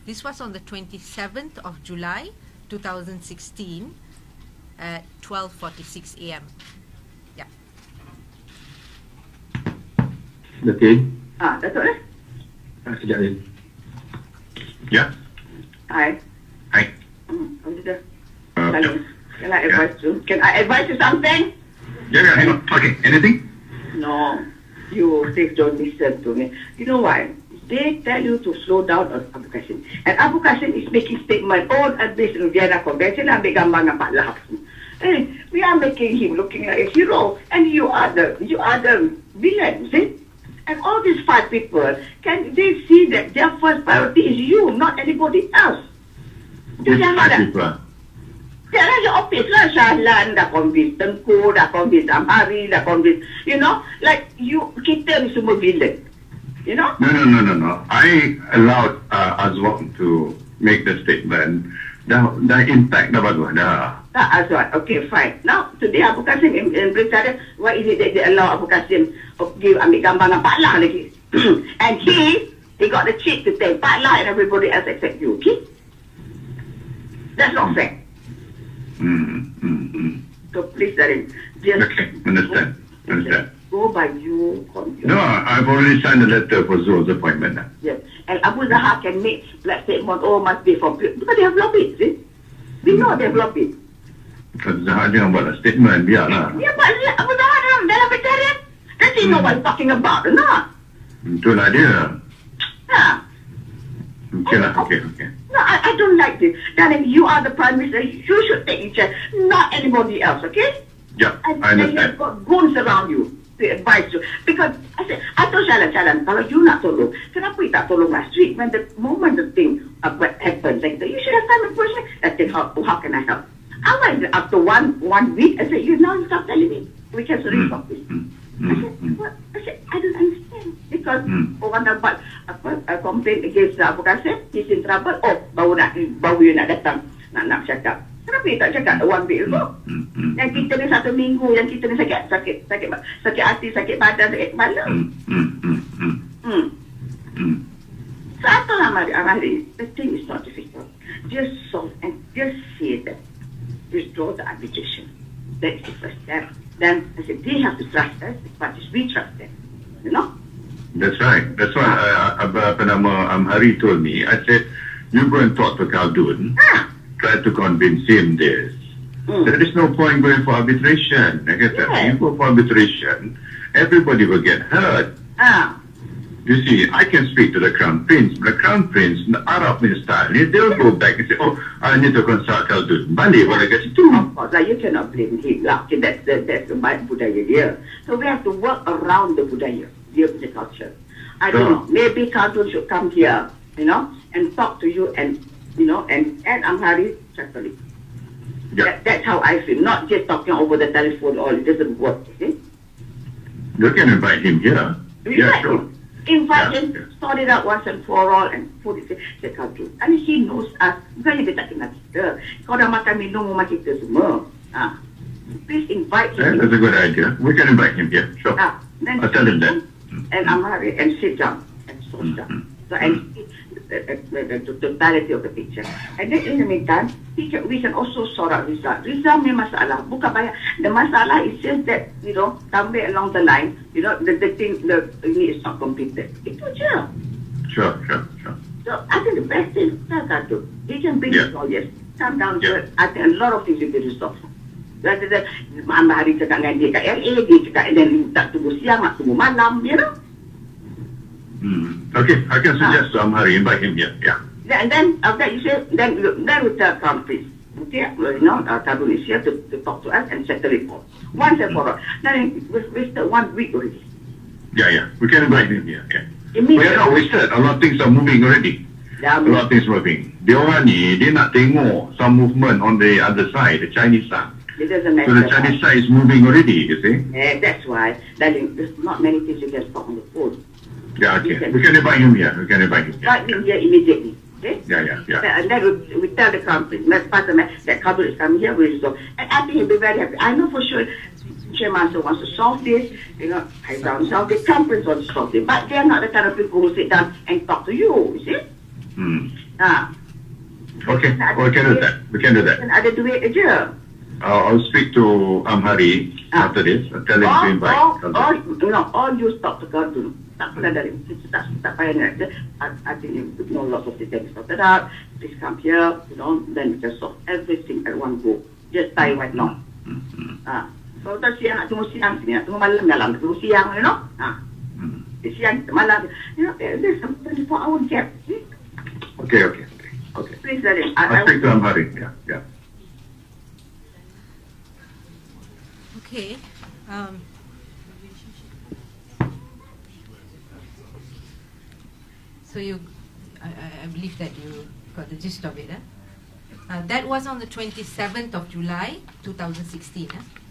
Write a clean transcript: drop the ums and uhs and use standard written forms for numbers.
This was on the 27th of July 2016 at 12:46 a.m. Yeah. Okay. Datuk eh? Sekejap ni. Ya. Hi. Hai. How is it? Hello. Can I advise you? Can I advise you something? Yeah, hang on. Okay, anything? No. You please don't listen to me. You know why? They tell you to slow down on Abu Qasim. And Abu Qasim is making statement, all at this Vienna Convention, ambil gambar dengan Pak Lahab. Hey, we are making him looking like a hero, and you are the villain, see? And all these 5 people, can they see that their first priority is you, not anybody else? Which 5 people? Dia lah your office lah, Shahlan, dah convince Tengku, dah convince Amhari, dah convince, you know, like you, kita ni semua villain, you know? No. I allowed Azwan to make the statement. Dah impact, dah bagus, dah. Azwan, okay, fine. Now, today Abu Qasim in beritahu, why is it that they allow Abu Qasim ambil gambar dengan Pak Lah lagi? And he got the cheek to take Pak Lah and everybody else except you, okay? That's not fair. So please, darling, just... Okay, understand. Go by you. No, I've already signed a letter for Zul's appointment. Yes. And Abu Zahar can make like statement, must be from... Because they have lobbied, see? We know they have lobbied. Because Zahar jangan buat statement, biarlah. Ya, but Abu Zahar dalam pencarian. Does he know what he's talking about or not? Itulah dia. Okay lah, okay. No, I don't like this. Darling, you are the Prime Minister. You should take in charge, not anybody else, okay? Yeah, I understand. And you've got goons around you to advise you. Because I told Shalan, kalau you nak tolong, kenapa you tak tolong last week when the moment the thing happened, like that, you should have time and push me. I said, how can I help? I went after one week, I said, now you stop telling me. We can resolve this. I said, what? I said, I don't understand. Because orang dah buat complain against Abu Qasim, he's in trouble. Baru you nak datang, nak cakap. Kenapa you tak cakap one week ago? Yang kita ni 1 minggu, yang kita ni sakit hati, sakit badan, sakit kepala. So apa lah Amari, the thing is not difficult. Just solve and just say that. Withdraw the arbitration. That's the first step. Then I said, they have to trust us as much as we trust them. You know? That's right. That's why Amhari told me. I said, you go and talk to Khaldun. Try to convince him this. There is no point going for arbitration. I guess you go for arbitration, everybody will get hurt. You see, I can speak to the Crown Prince. The Crown Prince, the Arab style, they'll go back and say, I need to consult Khaldun. Balik pada kat situ. Of course, you cannot blame him. Okay, that's the budaya dia. So we have to work around the budaya, the culture. I don't know. Maybe Khaldun should come here, and talk to you and Amhari separately. Yeah. That's how I feel. Not just talking over the telephone. It doesn't work. See? You can invite him here. Sure. Invite him, sort it out once and for all, and put it in Khaldun. And he knows us. Bukannya dia tak kenal kita. Kau dah makan minum rumah kita semua. Please invite him. That's a good idea. We can invite him here. Sure. I'll tell him that. And Amhari, and sit down and sort it out. So, and the totality of the picture. And then in the meantime, we can also sort out Rizal. Rizal punya masalah. Bukan banyak. The masalah is just that, somewhere along the line, the thing, ini is not completed. Itu je. Sure. So I think the best thing, he can bring his lawyers, come down to it. I think a lot of things will be resolved. Rather than Amhari cakap dengan dia kat LA, dia cakap, and then tak tunggu siang, nak tunggu malam, Okay, I can suggest to Amhari, invite him here. Yeah. And then after you say, then we tell Crown Prince. Okay, Khaldun is here to talk to us and settle it all. Once and for all. Then we've wasted 1 week already. Yeah. We can invite him here. Yeah. We are not wasted. A lot of things are moving already. A lot of things moving. Dia orang ni, dia nak tengok some movement on the other side, the Chinese side. It doesn't matter. So the Chinese side is moving already, you see? Yeah, that's why. Darling, there's not many things you can talk on the phone. Yeah, okay. We can invite him here. Invite him here immediately. Okay? Yeah. And then we tell the company, let's pass the message that Khaldun is coming here, we resolve. And I think he'll be very happy. I know for sure Chairman wants to solve this, I don't solve the companies want to solve it. But they're not the kind of people who sit down and talk to you see? Okay, we can do that. We can do that. Kan ada duit aja. I'll speak to Amhari after this. I'll tell him to invite. All you stop to Khaldun. Tak pernah dari tak payah nak. I think you know lots of the things sorted out. Please come here, then we can solve everything at one go. Just tie right now. Kalau tak siang, nak tunggu siang sini, nak tunggu malam dalam, tunggu siang, siang malam, there's some 24-hour gap. Okay. Please, darling. I'll speak to Amhari. Yeah. Okay. So I believe that you got the gist of it. That was on the 27th of July 2016.